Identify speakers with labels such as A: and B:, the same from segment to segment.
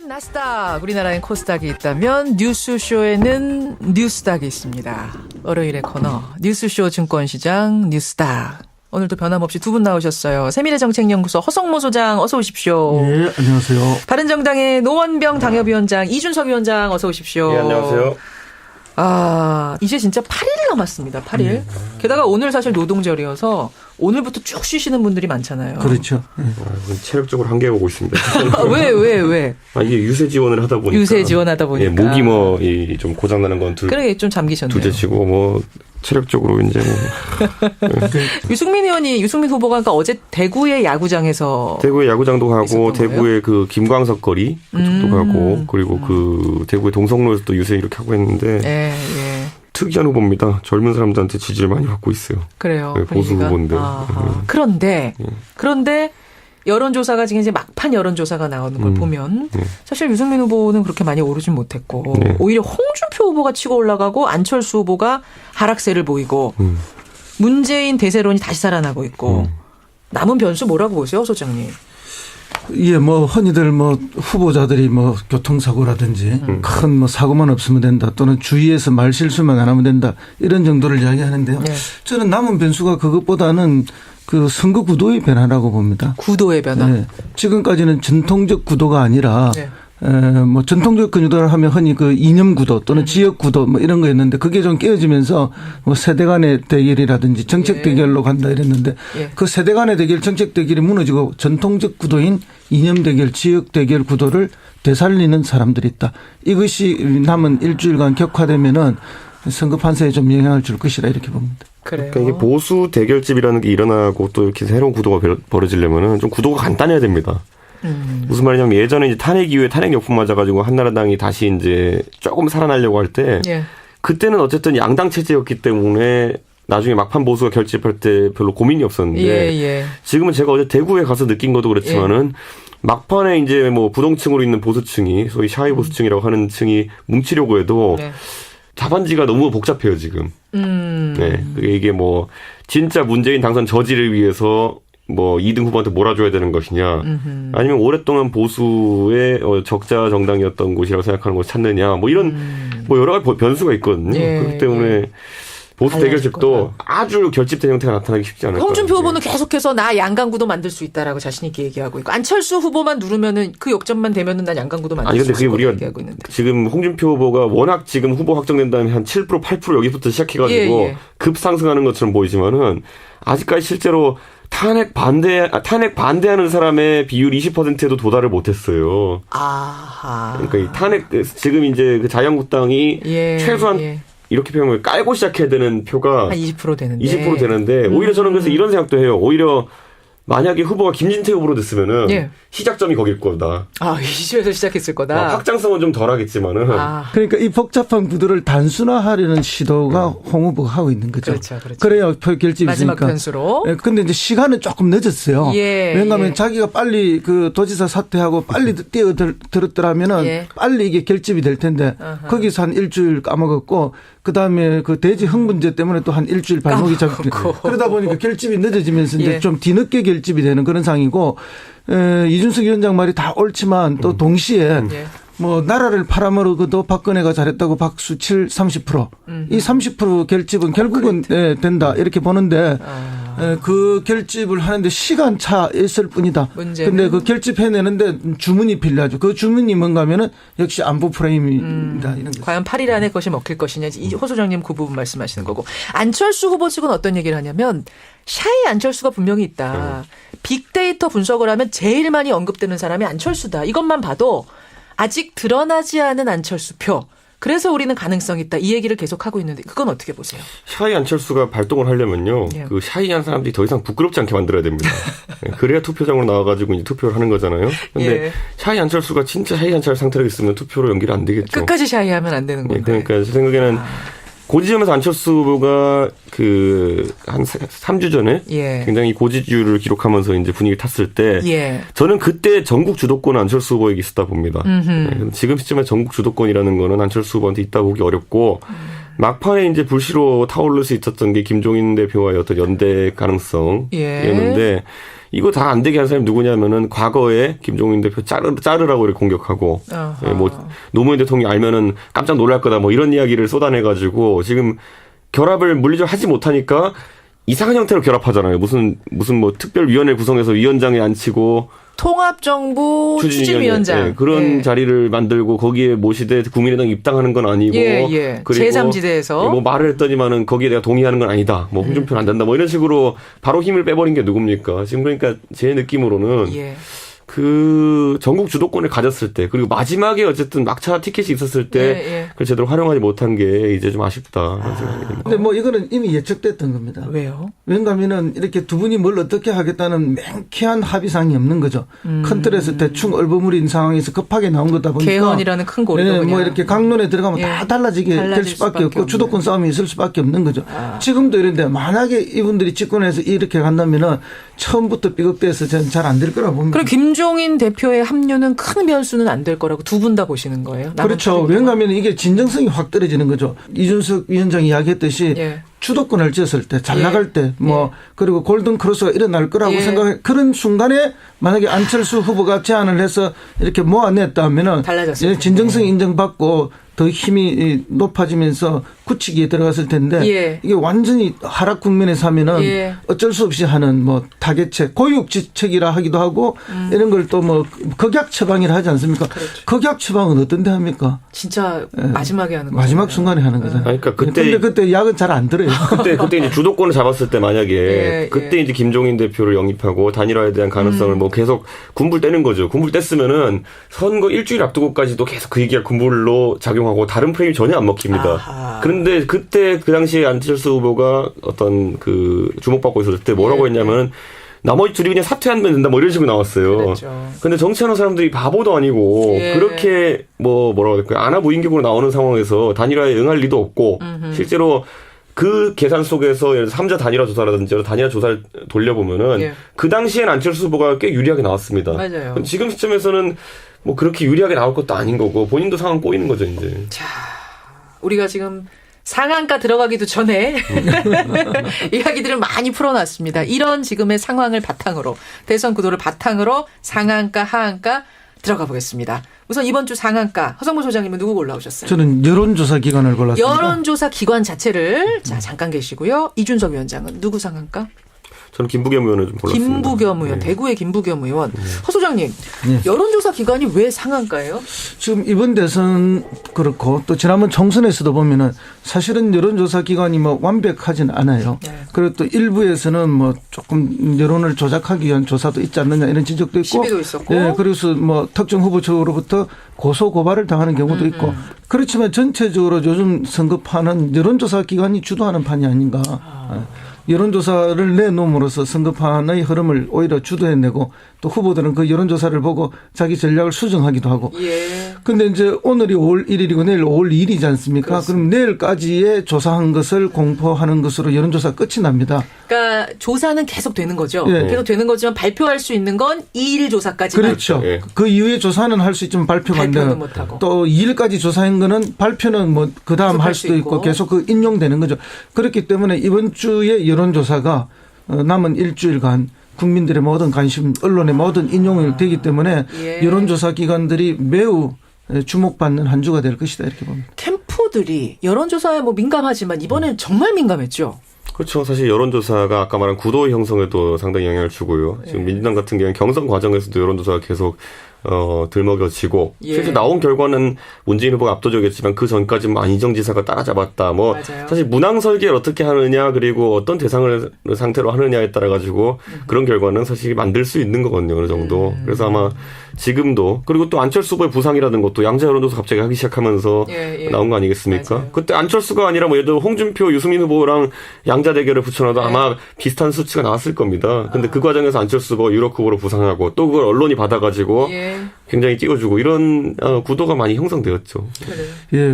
A: 나스닥, 우리나라엔 코스닥이 있다면 뉴스쇼에는 뉴스닥이 있습니다. 월요일의 코너 뉴스쇼 증권시장 뉴스닥. 오늘도 변함없이 두 분 나오셨어요. 세미래정책연구소 허성모 소장 어서 오십시오.
B: 네, 안녕하세요.
A: 바른정당의 노원병 당협위원장 이준석 위원장 어서 오십시오.
C: 네, 안녕하세요.
A: 아, 이제 진짜 8일 남았습니다. 8일. 게다가 오늘 사실 노동절이어서 오늘부터 쭉 쉬시는 분들이 많잖아요.
B: 그렇죠.
C: 체력적으로 한계가 오고 있습니다.
A: 왜?
C: 이게 유세 지원을 하다 보니까.
A: 유세 지원하다 보니까.
C: 예, 목이 좀 고장나는 건
A: 그러게 좀 잠기셨네요.
C: 두째치고 체력적으로 이제.
A: 유승민 후보가 그러니까 어제 대구의 야구장에서.
C: 대구의 야구장도 가고, 대구의 그 김광석 거리 그쪽도 가고, 그리고 그 대구의 동성로에서 또 유세 이렇게 하고 했는데.
A: 예.
C: 특이한 후보입니다. 젊은 사람들한테 지지를 많이 받고 있어요.
A: 그래요.
C: 네, 보수 후보인데.
A: 그런데 여론조사가 지금 이제 막판 여론조사가 나오는 걸 보면 사실 유승민 후보는 그렇게 많이 오르진 못했고 오히려 홍준표 후보가 치고 올라가고 안철수 후보가 하락세를 보이고 문재인 대세론이 다시 살아나고 있고 남은 변수 뭐라고 보세요, 소장님?
B: 예, 흔히들 후보자들이 교통사고라든지 큰 사고만 없으면 된다 또는 주위에서 말 실수만 안 하면 된다 이런 정도를 이야기하는데요. 네. 저는 남은 변수가 그것보다는 그 선거 구도의 변화라고 봅니다.
A: 구도의 변화.
B: 네. 지금까지는 전통적 구도가 아니라 전통적 구도를 하면 흔히 그 이념 구도 또는 지역 구도 이런 거였는데 그게 좀 깨어지면서 세대 간의 대결이라든지 정책 대결로 간다 이랬는데 그 세대 간의 대결, 정책 대결이 무너지고 전통적 구도인 이념 대결, 지역 대결 구도를 되살리는 사람들이 있다. 이것이 남은 일주일간 격화되면은 선거 판세에 좀 영향을 줄 것이라 이렇게 봅니다.
A: 그래요.
C: 그러니까 이게 보수 대결집이라는 게 일어나고 또 이렇게 새로운 구도가 벌어지려면은 좀 구도가 간단해야 됩니다. 무슨 말이냐면 예전에 이제 탄핵 이후에 탄핵 역풍 맞아가지고 한나라당이 다시 이제 조금 살아나려고 할 때 그때는 어쨌든 양당 체제였기 때문에 나중에 막판 보수가 결집할 때 별로 고민이 없었는데 지금은 제가 어제 대구에 가서 느낀 것도 그렇지만은 막판에 이제 부동층으로 있는 보수층이 소위 샤이 보수층이라고 하는 층이 뭉치려고 해도 답안지가 너무 복잡해요 지금. 네, 이게 진짜 문재인 당선 저지를 위해서 2등 후보한테 몰아줘야 되는 것이냐 아니면 오랫동안 보수의 적자 정당이었던 곳이라고 생각하는 곳을 찾느냐 이런 여러 가지 변수가 있거든요. 그렇기 때문에 보수 대결집도 아주 결집된 형태가 나타나기 쉽지 않을 거예요.
A: 홍준표 후보는 계속해서 나 양강구도 만들 수 있다라고 자신 있게 얘기하고 있고 안철수 후보만 누르면은 그 역전만 되면은 난 양강구도 만들 수 있을 거라고 얘기하고 있는데 지금
C: 홍준표 후보가 워낙 지금 후보 확정된 다음에 한 7% 8% 여기부터 시작해가지고 급상승하는 것처럼 보이지만은 아직까지 실제로 탄핵 반대하는 사람의 비율 20%에도 도달을 못했어요.
A: 아하.
C: 그러니까 이 탄핵 지금 이제 그 자유한국당이 최소한 이렇게 표현하면 깔고 시작해야 되는 표가
A: 한 20% 되는데.
C: 20% 되는데 오히려 저는 그래서 이런 생각도 해요. 오히려 만약에 후보가 김진태 후보로 됐으면은 시작점이 거길 거다.
A: 이 시절에서 시작했을 거다.
C: 확장성은 좀 덜하겠지만은.
B: 그러니까 이 복잡한 구도를 단순화하려는 시도가 홍 후보가 하고 있는 거죠.
A: 그렇죠.
B: 그래야 표 결집이
A: 마지막
B: 있으니까.
A: 변수로.
B: 그런데 이제 시간은 조금 늦었어요. 왜냐하면 자기가 빨리 그 도지사 사퇴하고 빨리 뛰어들었더라면은 빨리 이게 결집이 될 텐데 거기서 한 일주일 까먹었고 그다음에 그 대지 흥 문제 때문에 또 한 일주일 발목이 잡히고 그러다 보니까 결집이 늦어지면서 이제 좀 뒤늦게 결집이 되는 그런 상황이고 이준석 위원장 말이 다 옳지만 또 동시에 나라를 팔아먹어도 박근혜가 잘했다고 박수 30%. 이 30% 결집은 결국은 된다 이렇게 보는데 그 결집을 하는데 시간차 있을 뿐이다. 근데 그 결집해내는데 주문이 필요하죠. 그 주문이 뭔가 하면은 역시 안보 프레임이다. 이런 거.
A: 과연 8일 안에 것이 먹힐 것이냐. 호 소장님 그 부분 말씀하시는 거고. 안철수 후보 측은 어떤 얘기를 하냐면 샤이 안철수가 분명히 있다. 빅데이터 분석을 하면 제일 많이 언급되는 사람이 안철수다. 이것만 봐도 아직 드러나지 않은 안철수 표. 그래서 우리는 가능성이 있다. 이 얘기를 계속하고 있는데 그건 어떻게 보세요?
C: 샤이 안철수가 발동을 하려면요. 그 샤이한 사람들이 더 이상 부끄럽지 않게 만들어야 됩니다. 그래야 투표장으로 나와가지고 이제 투표를 하는 거잖아요. 근데 샤이 안철수가 진짜 샤이 안철수 상태로 있으면 투표로 연결이 안 되겠죠.
A: 끝까지 샤이하면 안 되는 건가요?
C: 그러니까 제 생각에는 고지점에서 안철수 후보가 한 3주 전에 굉장히 고지율을 기록하면서 이제 분위기 탔을 때 저는 그때 전국 주도권은 안철수 후보에게 있었다 봅니다. 지금 시점에 전국 주도권이라는 거는 안철수 후보한테 있다 보기 어렵고 막판에 이제 불씨로 타오를 수 있었던 게 김종인 대표와의 어떤 연대 가능성이었는데 이거 다 안 되게 한 사람이 누구냐면은 과거에 김종인 대표 자르라고 이렇게 공격하고 예, 뭐 노무현 대통령이 알면은 깜짝 놀랄 거다 뭐 이런 이야기를 쏟아내가지고 지금 결합을 물리적으로 하지 못하니까 이상한 형태로 결합하잖아요. 무슨 뭐 특별위원회 구성해서 위원장에 앉히고
A: 통합정부 추진위원장
C: 네, 그런 자리를 만들고 거기에 모시되 국민의당 입당하는 건 아니고
A: 그리고 제3지대에서
C: 뭐 말을 했더니만은 거기에 내가 동의하는 건 아니다. 뭐 홍준표는 안 된다. 뭐 이런 식으로 바로 힘을 빼버린 게 누굽니까? 지금 그러니까 제 느낌으로는 그 전국 주도권을 가졌을 때 그리고 마지막에 어쨌든 막차 티켓이 있었을 때 그걸 제대로 활용하지 못한 게 이제 좀 아쉽다 그런 생각이 듭니다.
B: 근데 뭐 이거는 이미 예측됐던 겁니다.
A: 왜요?
B: 왜냐하면은 이렇게 두 분이 뭘 어떻게 하겠다는 맹쾌한 합의상이 없는 거죠. 큰 틀에서 대충 얼버무린 상황에서 급하게 나온 거다 보니까
A: 개헌이라는 큰 고리가
B: 뭐 이렇게 강론에 들어가면 다 달라지게 될 수밖에 없고 주도권 싸움이 있을 수밖에 없는 거죠. 지금도 이런데 만약에 이분들이 집권해서 이렇게 간다면은 처음부터 삐걱대서 저는 잘 안 될 거라 봅니다.
A: 그럼 김종인 대표의 합류는 큰 변수는 안 될 거라고 두 분 다 보시는 거예요?
B: 그렇죠. 왜냐하면 이게 진정성이 확 떨어지는 거죠. 이준석 위원장이 이야기했듯이 주도권을 쥐었을 때, 잘 나갈 때, 뭐 그리고 골든 크로스가 일어날 거라고 생각해 그런 순간에 만약에 안철수 후보가 제안을 해서 이렇게 모아냈다면은 진정성이 인정받고 더 힘이 높아지면서 굳히기에 들어갔을 텐데 이게 완전히 하락 국면에서 하면은 어쩔 수 없이 하는 뭐 타겟책, 고육지책이라 하기도 하고 이런 걸 또 뭐 극약 처방이라 하지 않습니까? 그렇죠. 극약 처방은 어떤 데 합니까?
A: 진짜 마지막에 하는 거죠.
B: 마지막 순간에 하는 거잖아요.
C: 그러니까
B: 그때 약은 잘 안 들어요.
C: 그때 이제 주도권을 잡았을 때 만약에 그때 이제 김종인 대표를 영입하고 단일화에 대한 가능성을 뭐 계속 군불 떼는 거죠. 군불 뗐으면은 선거 일주일 앞두고까지도 계속 그 얘기가 군불로 작용하고 다른 프레임이 전혀 안 먹힙니다. 그런데 그때 그 당시에 안철수 후보가 어떤 그 주목받고 있었을 때 뭐라고 했냐면은 나머지 둘이 그냥 사퇴하면 된다 뭐 이런 식으로 나왔어요.
A: 그렇죠.
C: 근데 정치하는 사람들이 바보도 아니고 그렇게 뭐라고 할까요? 안하부인격으로 나오는 상황에서 단일화에 응할 리도 없고 실제로 그 계산 속에서 예를 들어 3자 단일화 조사라든지 단일화 조사를 돌려보면은 그 당시엔 안철수 후보가 꽤 유리하게 나왔습니다.
A: 맞아요.
C: 지금 시점에서는 뭐 그렇게 유리하게 나올 것도 아닌 거고 본인도 상황 꼬이는 거죠 이제.
A: 자, 우리가 지금 상한가 들어가기도 전에 이야기들을 많이 풀어놨습니다. 이런 지금의 상황을 바탕으로 대선 구도를 바탕으로 상한가 하한가 들어가 보겠습니다. 우선 이번 주 상한가 허성무 소장님은 누구 골라오셨어요?
B: 저는 여론조사 기관을 골랐습니다.
A: 여론조사 기관 자체를 자 잠깐 계시고요. 이준석 위원장은 누구 상한가?
C: 저는 김부겸 의원을 좀 골랐습니다.
A: 김부겸 의원, 대구의 김부겸 의원. 허 소장님, 여론조사 기관이 왜 상한가예요?
B: 지금 이번 대선 그렇고 또 지난번 총선에서도 보면은 사실은 여론조사 기관이 뭐 완벽하진 않아요. 그리고 또 일부에서는 뭐 조금 여론을 조작하기 위한 조사도 있지 않느냐 이런 지적도 있고.
A: 시비도 있었고.
B: 그래서 뭐 특정 후보 측으로부터 고소 고발을 당하는 경우도 있고. 그렇지만 전체적으로 요즘 선거판은 여론조사 기관이 주도하는 판이 아닌가. 여론조사를 내놓음으로써 선거판의 흐름을 오히려 주도해내고 또 후보들은 그 여론조사를 보고 자기 전략을 수정하기도 하고. 그런데 이제 오늘이 5월 1일이고 내일 5월 2일이지 않습니까? 그렇습니다. 그럼 내일까지의 조사한 것을 공포하는 것으로 여론조사 끝이 납니다.
A: 그러니까 조사는 계속 되는 거죠. 계속 되는 거지만 발표할 수 있는 건 2일 조사까지.
B: 그렇죠. 그 이후에 조사는 할 수 있지만 발표가 안 돼요. 또 2일까지 조사한 거는 발표는 뭐 그다음 할 수도 있고 계속 그 인용되는 거죠. 그렇기 때문에 이번 주에 여론조사가 남은 일주일간 국민들의 모든 관심, 언론의 모든 인용이 되기 때문에 여론조사 기관들이 매우 주목받는 한 주가 될 것이다 이렇게 봅니다.
A: 캠프들이 여론조사에 뭐 민감하지만 이번엔 정말 민감했죠.
C: 그렇죠. 사실 여론조사가 아까 말한 구도 형성에도 상당히 영향을 주고요. 지금 민주당 같은 경우는 경선 과정에서도 여론조사가 계속 들먹여지고 실제 나온 결과는 문재인 후보가 압도적이었지만 그 전까지 뭐 안희정 지사가 따라잡았다. 뭐
A: 맞아요.
C: 사실 문항 설계를 어떻게 하느냐 그리고 어떤 대상을 상태로 하느냐에 따라 가지고 그런 결과는 사실 만들 수 있는 거거든요. 어느 정도. 그래서 아마 지금도 그리고 또 안철수 후보의 부상이라는 것도 양자 여론조사 갑자기 하기 시작하면서 나온 거 아니겠습니까?
A: 맞아요.
C: 그때 안철수가 아니라 뭐 예를 들어 홍준표, 유승민 후보랑 양자 대결을 붙여놔도 아마 비슷한 수치가 나왔을 겁니다. 근데 그 과정에서 안철수 후보 유력 후보로 부상하고 또 그걸 언론이 받아가지고 굉장히 띄워주고 이런 구도가 많이 형성되었죠.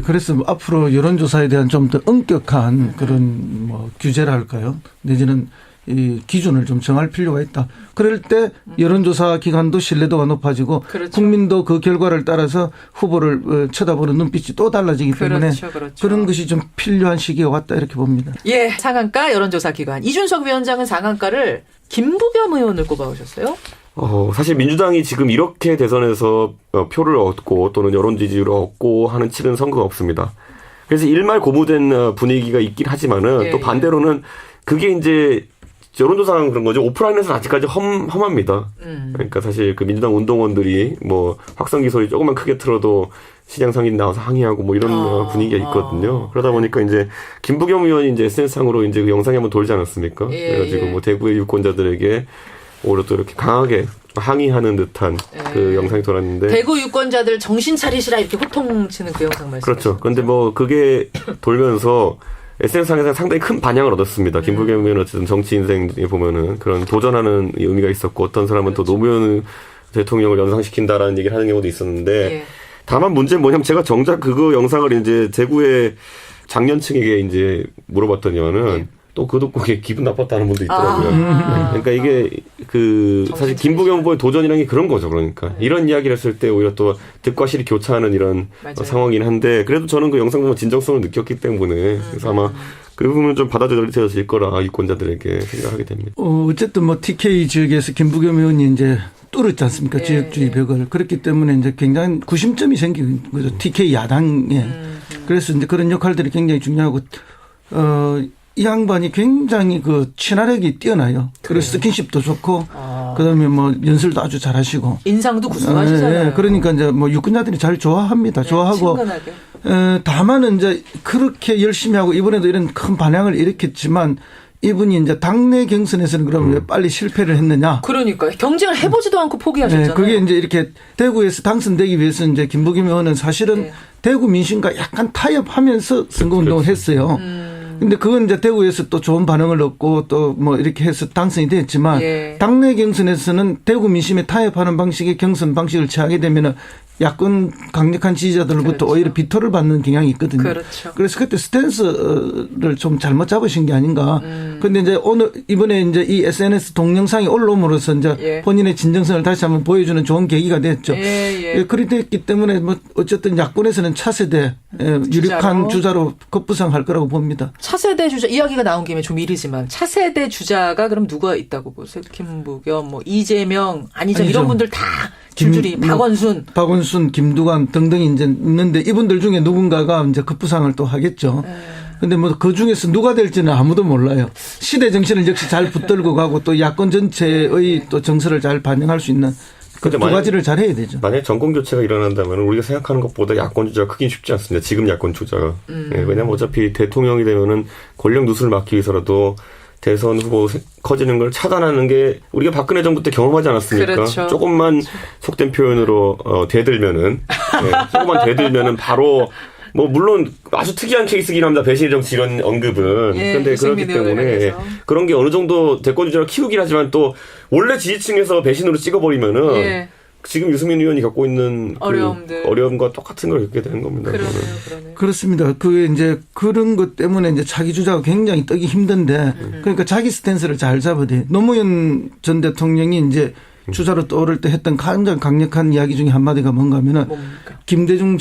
B: 그래서 앞으로 여론조사에 대한 좀 더 엄격한 그런 뭐 규제라 할까요? 내지는 이 기준을 좀 정할 필요가 있다. 그럴 때 여론조사 기관도 신뢰도가 높아지고
A: 그렇죠.
B: 국민도 그 결과를 따라서 후보를 쳐다보는 눈빛이 또 달라지기 때문에
A: 그렇죠.
B: 그런 것이 좀 필요한 시기가 왔다 이렇게 봅니다.
A: 예, 상한가 여론조사 기관. 이준석 위원장은 상한가를 김부겸 의원을 꼽아오셨어요?
C: 사실 민주당이 지금 이렇게 대선에서 표를 얻고 또는 여론 지지율을 얻고 하는 치른 선거가 없습니다. 그래서 일말 고무된 분위기가 있긴 하지만은 또 반대로는 그게 이제 여론조사는 그런 거죠. 오프라인에서는 아직까지 험합니다. 그러니까 사실 그 민주당 운동원들이 뭐 확성기 소리 조금만 크게 틀어도 시장 상인 나와서 항의하고 뭐 이런 분위기가 있거든요. 그러다 보니까 이제 김부겸 의원이 이제 SNS상으로 이제 그 영상이 한번 돌지 않았습니까? 그래가지고 뭐 대구의 유권자들에게 오히려 또 이렇게 강하게 항의하는 듯한 그 영상이 돌았는데.
A: 대구 유권자들 정신 차리시라 이렇게 호통치는 그 영상 말씀.
C: 그렇죠. 그런데 뭐 그게 돌면서 SNS상에서 상당히 큰 반향을 얻었습니다. 김부겸 의원은 어쨌든 정치 인생에 보면은 그런 도전하는 의미가 있었고 어떤 사람은 또 노무현 대통령을 연상시킨다라는 얘기를 하는 경우도 있었는데 다만 문제는 뭐냐면 제가 정작 그거 영상을 이제 대구의 장년층에게 이제 물어봤더니만은 또 그거 듣고 기분 나빴다는 분도 있더라고요. 그러니까 이게 그 사실 김부겸 후보의 도전이라는 게 그런 거죠. 그러니까 이런 이야기를 했을 때 오히려 또 득과 실이 교차하는 이런 상황이긴 한데 그래도 저는 그 영상 보면 진정성을 느꼈기 때문에 그래서 아마 그 부분은 좀 받아들여질 거라 유권자들에게 생각하게 됩니다.
B: 어쨌든 뭐 TK 지역에서 김부겸 의원이 이제 뚫었지 않습니까? 지역주의 벽을. 그렇기 때문에 이제 굉장히 구심점이 생긴 거죠. TK 야당에. 그래서 이제 그런 역할들이 굉장히 중요하고, 이 양반이 굉장히 그 친화력이 뛰어나요. 그래서 스킨십도 좋고, 그다음에 뭐 연설도 아주 잘하시고.
A: 인상도 구수하시잖아요.
B: 네, 그러니까 이제 뭐 유권자들이 잘 좋아합니다. 좋아하고.
A: 친근하게.
B: 다만은 이제 그렇게 열심히 하고 이번에도 이런 큰 반향을 일으켰지만 이분이 이제 당내 경선에서는 그럼 왜 빨리 실패를 했느냐.
A: 그러니까 경쟁을 해보지도 않고 포기하셨잖아요.
B: 네, 그게 이제 이렇게 대구에서 당선되기 위해서 이제 김부겸 의원은 사실은 대구 민심과 약간 타협하면서 선거운동을 했어요. 근데 그건 이제 대구에서 또 좋은 반응을 얻고 또 뭐 이렇게 해서 당선이 됐지만 당내 경선에서는 대구 민심에 타협하는 방식의 경선 방식을 취하게 되면은 야권 강력한 지지자들로부터 오히려 비토를 받는 경향이 있거든요. 그래서 그때 스탠스를 좀 잘못 잡으신 게 아닌가. 그런데 이제 오늘 이번에 이제 이 SNS 동영상이 올라옴으로써 이제 본인의 진정성을 다시 한번 보여주는 좋은 계기가 됐죠. 그랬기 때문에 뭐 어쨌든 야권에서는 차세대 유력한 주자로 급부상할 거라고 봅니다.
A: 차세대 주자 이야기가 나온 김에 좀 이르지만 차세대 주자가 그럼 누가 있다고 보세요? 김부겸, 뭐 이재명, 안희정 이런 분들 다 줄줄이 박원순, 김두관 등등이 이제 있는데 이분들 중에 누군가가 이제 급부상을 또 하겠죠. 근데 뭐 그 중에서 누가 될지는 아무도 몰라요. 시대 정신을 역시 잘 붙들고 가고 또 야권 전체의 또 정서를 잘 반영할 수 있는 그 두 가지를 잘 해야 되죠.
C: 만약에 정권 교체가 일어난다면 우리가 생각하는 것보다 야권 주자가 크긴 쉽지 않습니다. 지금 야권 주자가. 왜냐하면 어차피 대통령이 되면은 권력 누수를 막기 위해서라도 대선 후보 커지는 걸 차단하는 게 우리가 박근혜 정부 때 경험하지 않았습니까?
A: 그렇죠.
C: 조금만 속된 표현으로 대들면은 조금만 대들면은 바로 뭐 물론 아주 특이한 케이스긴 합니다. 배신의 정치 이런 언급은. 그런데 그렇기 때문에 그런 게 어느 정도 대권 주자를 키우긴 하지만 또 원래 지지층에서 배신으로 찍어버리면은 지금 유승민 의원이 겪고 있는 어려움과 똑같은 걸 겪게 되는 겁니다.
A: 그러네요.
B: 그렇습니다. 그게 이제 그런 것 때문에 이제 자기 주자가 굉장히 뜨기 힘든데 그러니까 자기 스탠스를 잘 잡아야 돼. 노무현 전 대통령이 이제 주자로 떠오를 때 했던 가장 강력한 이야기 중에 한마디가 뭔가 하면은 김대중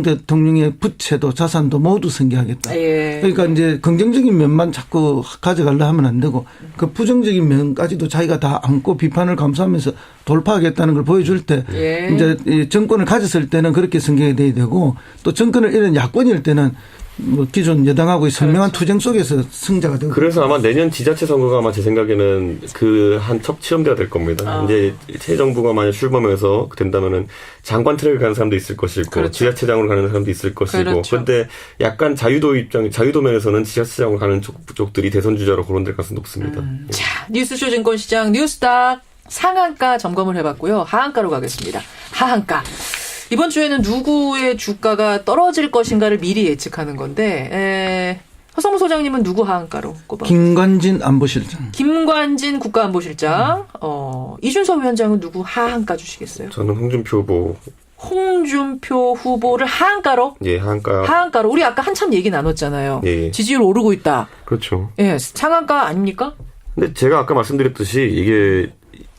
B: 대통령의 부채도 자산도 모두 승계하겠다. 그러니까 이제 긍정적인 면만 자꾸 가져가려 하면 안 되고 그 부정적인 면까지도 자기가 다 안고 비판을 감수하면서 돌파하겠다는 걸 보여줄 때 이제 정권을 가졌을 때는 그렇게 승계가 돼야 되고 또 정권을 잃은 야권일 때는 뭐 기존 여당하고의 선명한 투쟁 속에서 승자가 되고.
C: 그래서 아마 내년 지자체 선거가 아마 제 생각에는 그 한 첫 치험대가 될 겁니다. 이제 새 정부가 만약 출범해서 된다면은 장관 트랙을 가는 사람도 있을 것이고 지자체장으로 가는 사람도 있을 것이고. 그런데 약간 자유도 면에서는 지자체장으로 가는 쪽들이 대선 주자로 거론될 가능성이 높습니다.
A: 자, 뉴스쇼 증권시장 뉴스닥 상한가 점검을 해봤고요. 하한가로 가겠습니다. 하한가. 이번 주에는 누구의 주가가 떨어질 것인가를 미리 예측하는 건데 허성무 소장님은 누구 하한가로 꼽아?
B: 김관진 안보실장.
A: 김관진 국가안보실장. 이준석 위원장은 누구 하한가 주시겠어요?
C: 저는 홍준표
A: 후보를 하한가로?
C: 예, 하한가.
A: 하한가로. 우리 아까 한참 얘기 나눴잖아요. 지지율 오르고 있다.
C: 그렇죠.
A: 예, 상한가 아닙니까?
C: 근데 제가 아까 말씀드렸듯이 이게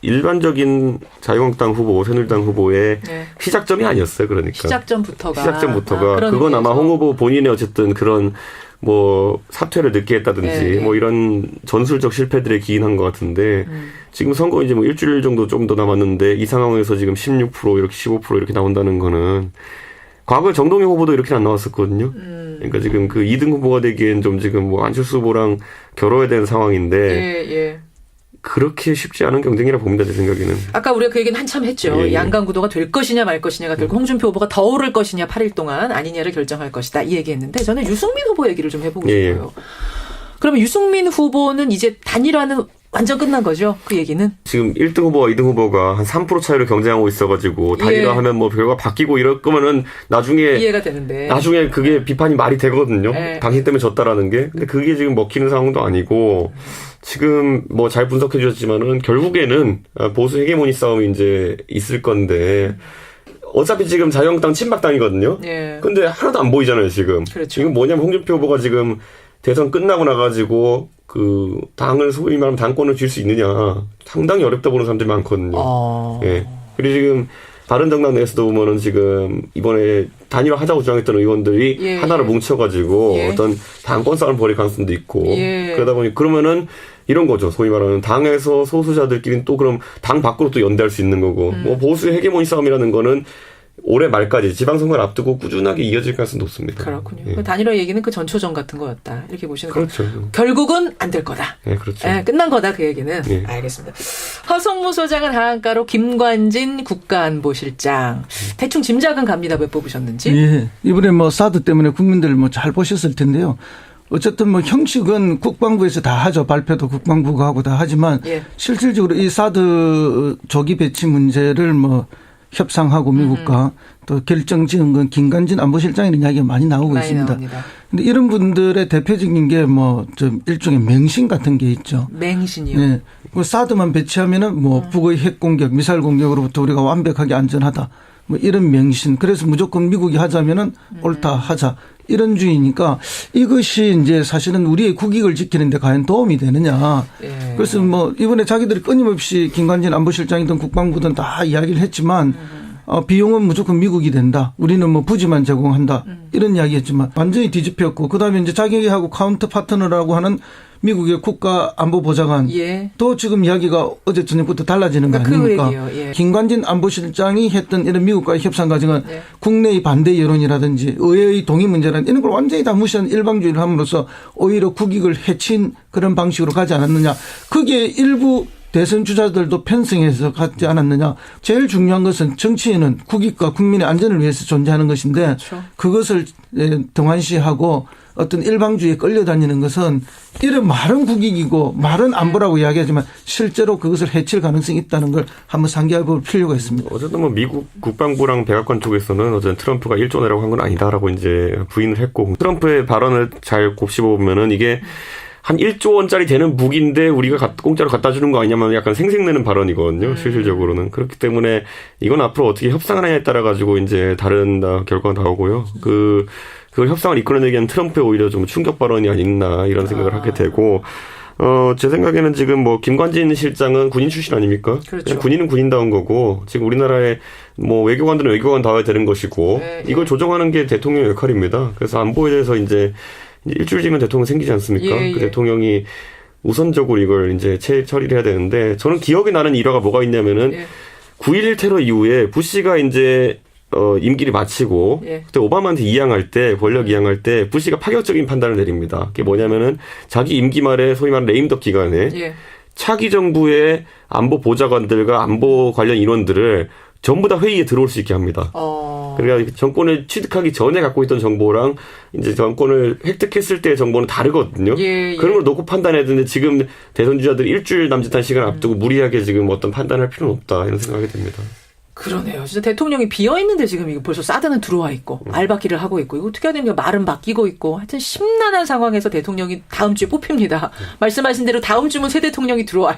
C: 일반적인 자유한국당 후보, 새누리당 후보의 네. 시작점이 아니었어요. 그러니까
A: 시작점부터가
C: 그건 아마 홍 후보 본인의 어쨌든 그런 뭐 사퇴를 늦게 했다든지 네. 뭐 이런 전술적 실패들에 기인한 것 같은데 지금 선거 이제 뭐 일주일 정도 좀 더 남았는데 이 상황에서 지금 16% 이렇게 15% 이렇게 나온다는 거는 과거 정동영 후보도 이렇게 안 나왔었거든요. 그러니까 지금 그 2등 후보가 되기엔 좀 지금 뭐 안철수 후보랑 겨뤄야 되는 상황인데 예. 그렇게 쉽지 않은 경쟁이라 봅니다. 제 생각에는.
A: 아까 우리가 그 얘기는 한참 했죠. 예. 양강 구도가 될 것이냐 말 것이냐가 결국 홍준표 후보가 더 오를 것이냐 8일 동안 아니냐를 결정할 것이다. 이 얘기했는데 저는 유승민 후보 얘기를 좀 해보고 싶어요. 그러면 유승민 후보는 이제 단일화는 완전 끝난 거죠? 그 얘기는?
C: 지금 1등 후보와 2등 후보가 한 3% 차이로 경쟁하고 있어가지고 단일화하면 뭐 결과 바뀌고 이럴 거면은 나중에
A: 이해가 되는데
C: 나중에 그게 비판이 말이 되거든요. 당신 때문에 졌다라는 게. 근데 그게 지금 먹히는 상황도 아니고 지금 뭐 잘 분석해 주셨지만은 결국에는 보수 헤게모니 싸움이 이제 있을 건데 어차피 지금 자유한국당 친박당이거든요. 근데 하나도 안 보이잖아요, 지금.
A: 그렇죠.
C: 지금 뭐냐면 홍준표 후보가 지금 대선 끝나고 나가지고 그 당을 소위 말하면 당권을 쥘 수 있느냐 상당히 어렵다 보는 사람들이 많거든요. 예. 그리고 지금 바른정당 내에서도 보면은 지금 이번에 단일화 하자고 주장했던 의원들이 하나를 뭉쳐가지고 어떤 당권 싸움을 벌일 가능성도 있고 그러다 보니 그러면은 이런 거죠. 소위 말하는 당에서 소수자들끼리는 또 그럼 당 밖으로 또 연대할 수 있는 거고 뭐 보수의 헤게모니 싸움이라는 거는 올해 말까지 지방선거를 앞두고 꾸준하게 이어질 가능성이 높습니다.
A: 그렇군요. 그 단일화 얘기는 그 전초전 같은 거였다. 이렇게 보시는 거죠.
C: 그렇죠.
A: 결국은 안 될 거다.
C: 네, 그렇죠.
A: 끝난 거다 그 얘기는. 알겠습니다. 허성무 소장은 하한가로 김관진 국가안보실장. 대충 짐작은 갑니다. 왜 뽑으셨는지.
B: 예. 이번에 뭐 사드 때문에 국민들 뭐 잘 보셨을 텐데요. 어쨌든 뭐 형식은 국방부에서 다 하죠. 발표도 국방부가 하고 다 하지만 실질적으로 이 사드 조기 배치 문제를 뭐 협상하고 미국과 또 결정 지은 건 김관진 안보실장이라는 이야기가 많이 나오고 있습니다. 그런데 이런 분들의 대표적인 게 뭐 좀 일종의 맹신 같은 게 있죠.
A: 맹신이요?
B: 네. 뭐 사드만 배치하면은 뭐 북의 핵 공격, 미사일 공격으로부터 우리가 완벽하게 안전하다. 뭐 이런 맹신. 그래서 무조건 미국이 하자면은 옳다 하자. 이런 주의니까 이것이 이제 사실은 우리의 국익을 지키는데 과연 도움이 되느냐. 그래서 뭐 이번에 자기들이 끊임없이 김관진 안보실장이든 국방부든 다 이야기를 했지만 비용은 무조건 미국이 된다. 우리는 뭐 부지만 제공한다. 이런 이야기했지만 완전히 뒤집혔고 그다음에 이제 자기하고 카운터 파트너라고 하는 미국의 국가안보보좌관 또 지금 이야기가 어제 저녁부터 달라지는 거 아닙니까? 김관진 안보실장이 했던 이런 미국과의 협상 과정은 국내의 반대 여론이라든지 의회의 동의 문제라든지 이런 걸 완전히 다 무시한 일방주의를 함으로써 오히려 국익을 해친 그런 방식으로 가지 않았느냐. 그게 일부 대선 주자들도 편승해서 갖지 않았느냐. 제일 중요한 것은 정치인은 국익과 국민의 안전을 위해서 존재하는 것인데 그것을 등한시하고 어떤 일방주의에 끌려다니는 것은 이런 말은 국익이고 말은 안보라고 이야기하지만 실제로 그것을 해칠 가능성이 있다는 걸 한번 상기해 볼 필요가 있습니다.
C: 어쨌든 뭐 미국 국방부랑 백악관 쪽에서는 어쨌든 트럼프가 1조 내라고 한 건 아니다라고 이제 부인을 했고 트럼프의 발언을 잘 곱씹어 보면은 이게 한 1조 원짜리 되는 무기인데 우리가 공짜로 갖다 주는 거 아니냐면 약간 생색내는 발언이거든요. 실질적으로는. 그렇기 때문에 이건 앞으로 어떻게 협상을 하냐에 따라 가지고 이제 다른 결과가 나오고요. 그 협상을 이끌어내기 위한 트럼프의 오히려 좀 충격 발언이 아니었나 이런 생각을 하게 되고 제 생각에는 지금 뭐 김관진 실장은 군인 출신 아닙니까? 그렇죠. 군인은 군인다운 거고 지금 우리나라의 뭐 외교관들은 외교관다워야 되는 것이고 이걸 조정하는 게 대통령의 역할입니다. 그래서 안보에 대해서 이제 일주일 뒤면 대통령 생기지 않습니까? 그 대통령이 우선적으로 이걸 이제 처리를 해야 되는데 저는 기억이 나는 일화가 뭐가 있냐면은 9.11 테러 이후에 부시가 이제 임기를 마치고 그때 오바마한테 권력 이양할 때 부시가 파격적인 판단을 내립니다. 그게 뭐냐면은 자기 임기 말에 소위 말하는 레임덕 기간에 차기 정부의 안보 보좌관들과 안보 관련 인원들을 전부 다 회의에 들어올 수 있게 합니다. 그러니까 정권을 취득하기 전에 갖고 있던 정보랑 이제 정권을 획득했을 때의 정보는 다르거든요. 그런 걸 놓고 판단해야 되는데 지금 대선 주자들이 일주일 남짓한 시간 앞두고 무리하게 지금 어떤 판단할 필요는 없다 이런 생각이 듭니다.
A: 그러네요. 진짜 대통령이 비어있는데 지금 이거 벌써 사드는 들어와 있고 알바끼를 하고 있고 이거 어떻게 해야 됩니까? 말은 바뀌고 있고 하여튼 심란한 상황에서 대통령이 다음 주에 뽑힙니다. 말씀하신 대로 다음 주면 새 대통령이 들어와요.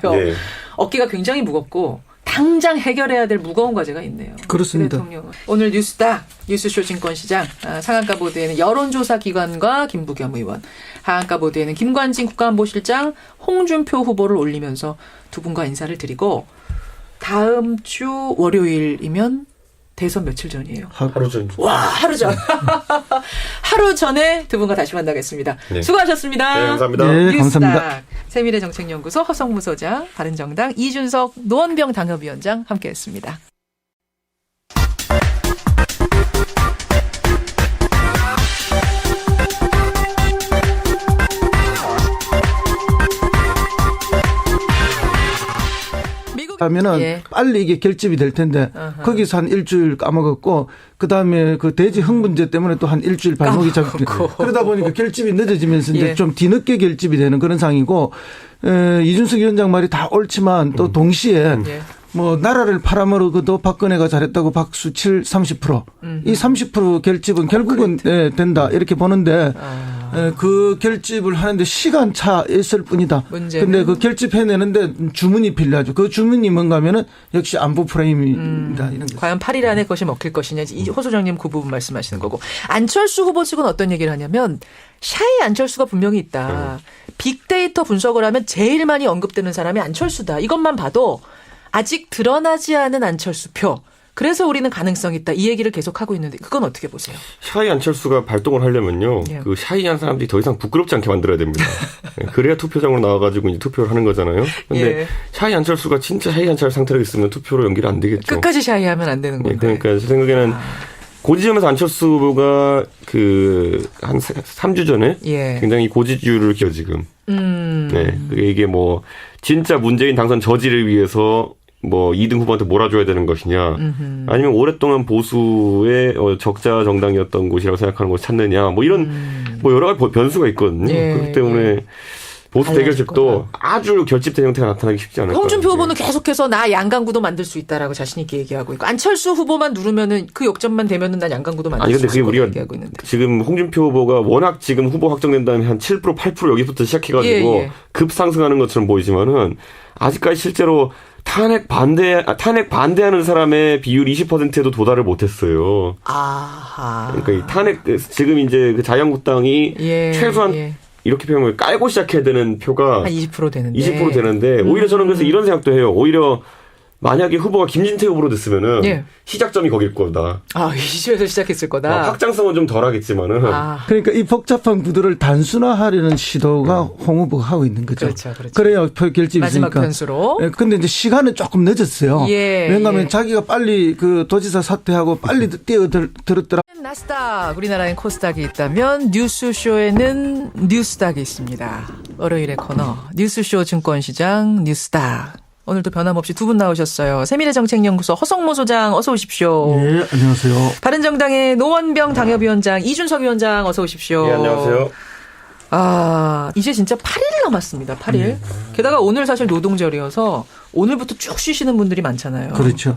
A: 어깨가 굉장히 무겁고 당장 해결해야 될 무거운 과제가 있네요.
B: 그렇습니다.
A: 대통령은. 오늘 뉴스닥 뉴스쇼 증권시장 상한가 보도에는 여론조사 기관과 김부겸 의원, 하한가 보도에는 김관진 국가안보실장, 홍준표 후보를 올리면서 두 분과 인사를 드리고 다음 주 월요일이면 대선 며칠 전이에요.
C: 하루 전.
A: 와, 하루 전. 하루 전에 두 분과 다시 만나겠습니다.
C: 네.
A: 수고하셨습니다.
C: 네, 감사합니다.
B: 네,
A: 뉴스닥,
B: 감사합니다.
A: 세미래정책연구소 허성무 소장, 바른정당 이준석 노원병 당협위원장 함께했습니다.
B: 하면은 빨리 이게 결집이 될 텐데 거기서 한 일주일 까먹었고 그다음에 그 대지 흥분제 때문에 또 한 일주일 발목이 잡히고 그러다 보니까 결집이 늦어지면서 이제 좀 뒤늦게 결집이 되는 그런 상황이고 이준석 위원장 말이 다 옳지만 또 동시에 뭐 나라를 팔아먹어도 박근혜가 잘했다고 박수 30%. 이 30% 결집은 결국은 된다 이렇게 보는데 그 결집을 하는데 시간 차 있을 뿐이다. 근데 그 결집해내는데 주문이 필요하죠. 그 주문이 뭔가 하면은 역시 안보 프레임이다. 이런 거.
A: 과연 8일 안에 그것이 먹힐 것이냐. 호 소장님 그 부분 말씀하시는 거고. 안철수 후보 측은 어떤 얘기를 하냐면 샤이 안철수가 분명히 있다. 빅데이터 분석을 하면 제일 많이 언급되는 사람이 안철수다. 이것만 봐도 아직 드러나지 않은 안철수 표. 그래서 우리는 가능성이 있다. 이 얘기를 계속하고 있는데 그건 어떻게 보세요?
C: 샤이 안철수가 발동을 하려면요. 그 샤이한 사람들이 더 이상 부끄럽지 않게 만들어야 됩니다. 그래야 투표장으로 나와가지고 이제 투표를 하는 거잖아요. 근데 샤이 안철수가 진짜 샤이 안철수 상태로 있으면 투표로 연결이 안 되겠죠.
A: 끝까지 샤이하면 안 되는 건데.
C: 그러니까 제 생각에는 고지점에서 안철수 후보가 한 3주 전에 굉장히 고지주를 껴 지금. 네. 이게 뭐 진짜 문재인 당선 저지를 위해서 뭐 2등 후보한테 몰아줘야 되는 것이냐, 아니면 오랫동안 보수의 적자 정당이었던 곳이라고 생각하는 곳을 찾느냐, 뭐 이런 뭐 여러 가지 변수가 있거든요. 그렇기 때문에 보수 대결집도 아주 결집된 형태가 나타나기 쉽지 않을 거예요.
A: 홍준표 후보는 계속해서 나 양강구도 만들 수 있다라고 자신 있게 얘기하고 있고, 안철수 후보만 누르면은 그 역점만 되면은 난 양강구도 만들 수 있을 거라고 얘기하고 있는데.
C: 지금 홍준표 후보가 워낙 지금 후보 확정된 다음에 한 7%, 8% 여기부터 시작해가지고 급상승하는 것처럼 보이지만은 아직까지 실제로 탄핵 반대하는 사람의 비율 20%에도 도달을 못했어요.
A: 아하.
C: 그러니까 이 탄핵 지금 이제 그 자유한국당이 최소한 이렇게 표현을 깔고 시작해야 되는 표가
A: 한 20% 되는데.
C: 20% 되는데 오히려 저는 그래서 이런 생각도 해요. 오히려 만약에 후보가 김진태 후보로 됐으면은 시작점이 거길 거다.
A: 이 시에서 시작했을 거다.
C: 확장성은 좀 덜하겠지만은.
B: 그러니까 이 복잡한 구도를 단순화하려는 시도가 홍 후보가 하고 있는 거죠.
A: 그렇죠.
B: 그래야 표 결집이
A: 마지막
B: 있으니까.
A: 변수로.
B: 근데 이제 시간은 조금 늦었어요. 왜냐하면 자기가 빨리 그 도지사 사퇴하고 빨리 뛰어들었더라.
A: 나스닥, 우리나라엔 코스닥이 있다면 뉴스쇼에는 뉴스닥이 있습니다. 월요일의 코너 뉴스쇼 증권시장 뉴스닥. 오늘도 변함없이 두 분 나오셨어요. 세미래정책연구소 허성무 소장 어서 오십시오.
B: 네, 안녕하세요.
A: 바른정당의 노원병 당협위원장 이준석 위원장 어서 오십시오.
C: 네, 안녕하세요.
A: 이제 진짜 8일 남았습니다. 8일. 게다가 오늘 사실 노동절이어서 오늘부터 쭉 쉬시는 분들이 많잖아요.
B: 그렇죠.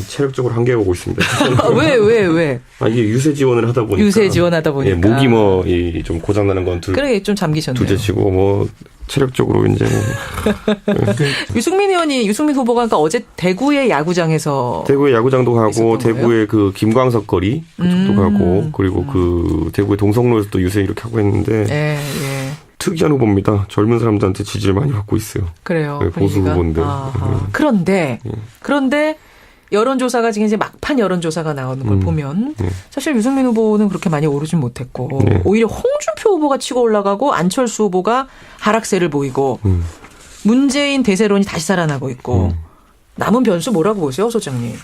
C: 체력적으로 한계가 오고 있습니다.
A: 왜?
C: 이게 유세 지원을 하다 보니까.
A: 유세 지원하다 보니까.
C: 목이 좀 고장나는 건
A: 그래, 좀 잠기셨네요.
C: 둘째치고 뭐 체력적으로 이제.
A: 유승민 후보가 그러니까 어제 대구의 야구장에서.
C: 대구의 야구장도 가고, 대구의 그 김광석 거리 그쪽도 가고, 그리고 그 대구의 동성로에서 또 유세 이렇게 하고 했는데. 특이한 후보입니다. 젊은 사람들한테 지지를 많이 받고 있어요.
A: 그래요.
C: 보수 후보인데.
A: 그런데 여론조사가 지금 이제 막판 여론조사가 나오는 걸 보면 사실 유승민 후보는 그렇게 많이 오르진 못했고 오히려 홍준표 후보가 치고 올라가고 안철수 후보가 하락세를 보이고 문재인 대세론이 다시 살아나고 있고 남은 변수 뭐라고 보세요, 소장님?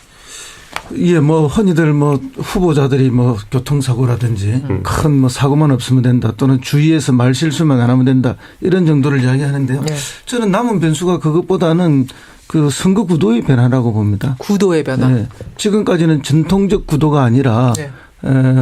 B: 뭐 흔히들 뭐 후보자들이 뭐 교통사고라든지 큰 뭐 사고만 없으면 된다, 또는 주위에서 말 실수만 안 하면 된다, 이런 정도를 이야기하는데요. 저는 남은 변수가 그것보다는 그 선거 구도의 변화라고 봅니다.
A: 구도의 변화.
B: 지금까지는 전통적 구도가 아니라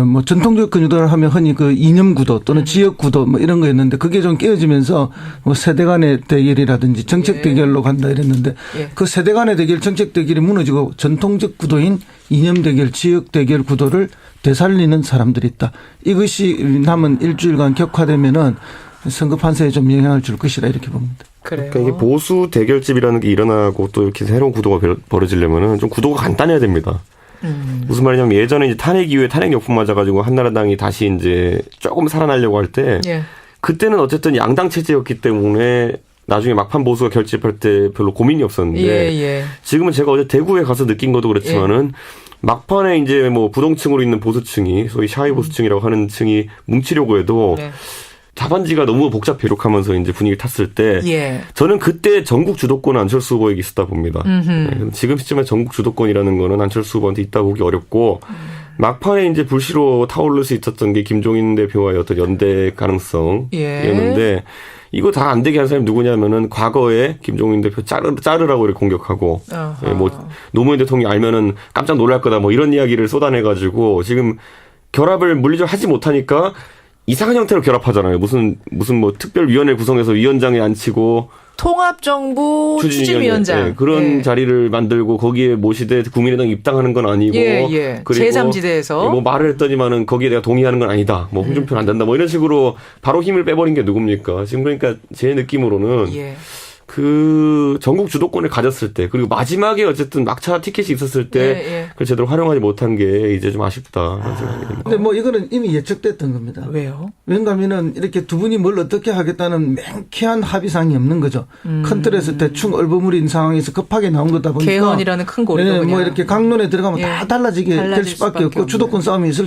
B: 뭐 전통적 구도를 하면 흔히 그 이념 구도 또는 지역 구도 뭐 이런 거였는데 그게 좀 깨어지면서 뭐 세대 간의 대결이라든지 정책 대결로 간다 이랬는데 그 세대 간의 대결, 정책 대결이 무너지고 전통적 구도인 이념 대결, 지역 대결 구도를 되살리는 사람들이 있다. 이것이 남은 일주일간 격화되면은 선거 판세에 좀 영향을 줄 것이라 이렇게 봅니다.
A: 그래요.
C: 그러니까 이게 보수 대결집이라는 게 일어나고 또 이렇게 새로운 구도가 벌어지려면은 좀 구도가 간단해야 됩니다. 무슨 말이냐면 예전에 이제 탄핵 이후에 탄핵 역풍 맞아가지고 한나라당이 다시 이제 조금 살아나려고 할 때
A: 예.
C: 그때는 어쨌든 양당 체제였기 때문에 나중에 막판 보수가 결집할 때 별로 고민이 없었는데
A: 예.
C: 지금은 제가 어제 대구에 가서 느낀 것도 그렇지만은 막판에 이제 뭐 부동층으로 있는 보수층이 소위 샤이 보수층이라고 하는 층이 뭉치려고 해도 답안지가 너무 복잡 비록하면서 이제 분위기 탔을 때 저는 그때 전국 주도권은 안철수 후보에게 있었다 봅니다. 지금 시점에 전국 주도권이라는 거는 안철수 후보한테 있다 보기 어렵고 막판에 이제 불씨로 타오를 수 있었던 게 김종인 대표와의 어떤 연대 가능성이었는데 이거 다 안 되게 한 사람이 누구냐면은 과거에 김종인 대표 자르라고 이렇게 공격하고 뭐 노무현 대통령이 알면은 깜짝 놀랄 거다 뭐 이런 이야기를 쏟아내가지고 지금 결합을 물리적으로 하지 못하니까 이상한 형태로 결합하잖아요. 무슨 뭐 특별위원회 구성해서 위원장에 앉히고
A: 통합정부 추진위원장
C: 네, 그런 자리를 만들고 거기에 모시되 국민의당 입당하는 건 아니고 그리고
A: 제3지대에서
C: 뭐 말을 했더니만은 거기에 내가 동의하는 건 아니다. 뭐 홍준표는 안 된다. 뭐 이런 식으로 바로 힘을 빼버린 게 누굽니까? 지금 그러니까 제 느낌으로는 그 전국 주도권을 가졌을 때 그리고 마지막에 어쨌든 막차 티켓이 있었을 때 그걸 제대로 활용하지 못한 게 이제 좀 아쉽다 그런 생각이 듭니다.
B: 근데 뭐 이거는 이미 예측됐던 겁니다.
A: 왜요?
B: 왜냐하면은 이렇게 두 분이 뭘 어떻게 하겠다는 명쾌한 합의사항이 없는 거죠. 큰 틀에서 대충 얼버무린 상황에서 급하게 나온 거다 보니까
A: 개헌이라는 큰 고리도
B: 뭐 이렇게 강론에 들어가면 다 달라지게 될 수밖에 없고 주도권 싸움이 있을